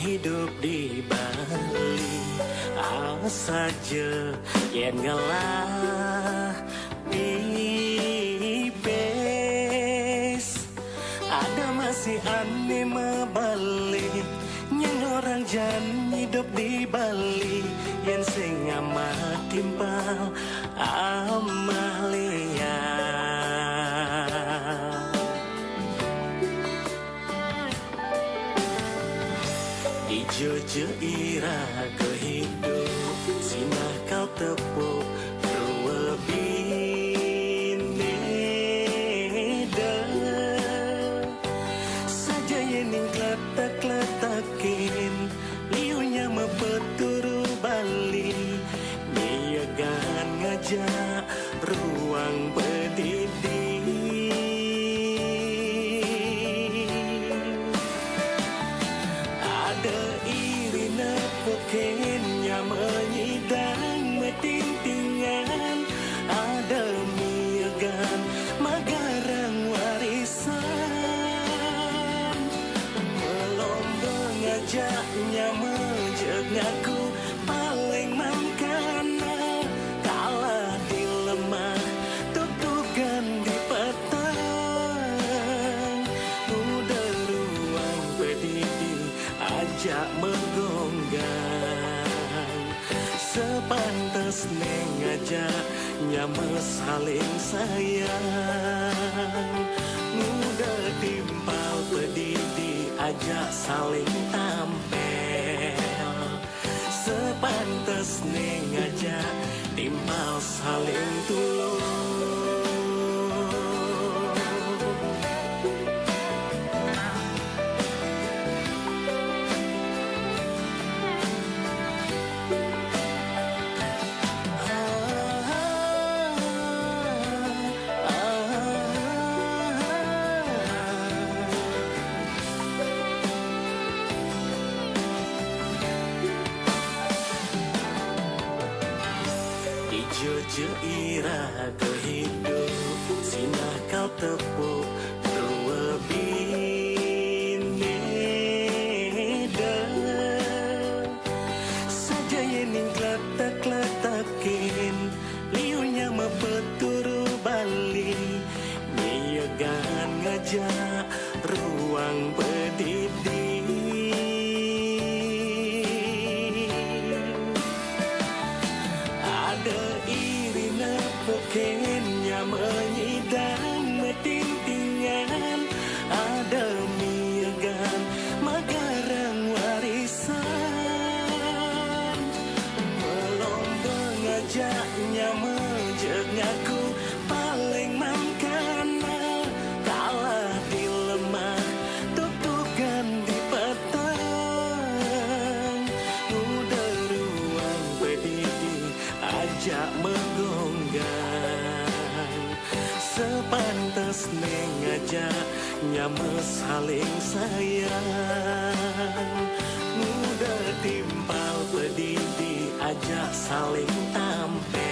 hidup di Bali. Saja yen ngalah pipes. Ada masih aneh mebalik yang orang jan hidup di Bali. Yen sing amat timpal Amalia. Di Jojo ira kehidup sinah kau tepuk dua bineda saja yening kletak-kletakin liunya mepeturu Bali niagan ngajak ruang pendidik. Pokoknya menyidang metintingan ada miagan magarang warisan melombong ngajaknya menjengakku paling mangkana kalah dilemah tutukan di petang udah ruang berdiri ajak menggonggang sepantas ngajak saling sayang mudah timpal pedidi ajak saling tampil sepantas ngajak timpal saling tulung. Jojo ira kehidup sinah kau tepuk dua bineda saja yening kletak-kletakin liunya mepeturu Bali niagan ngajak ruang pendidik. Pokoknya menyidang metintingan ada miagan magarang warisan melombong ngajaknya menjengakku paling mangkana kalah dilemah tutukan di petang udah ruang berdiri ajak menggonggang sepantas ngajaknya saling sayang mudah timpal pedidi ajak saling tampil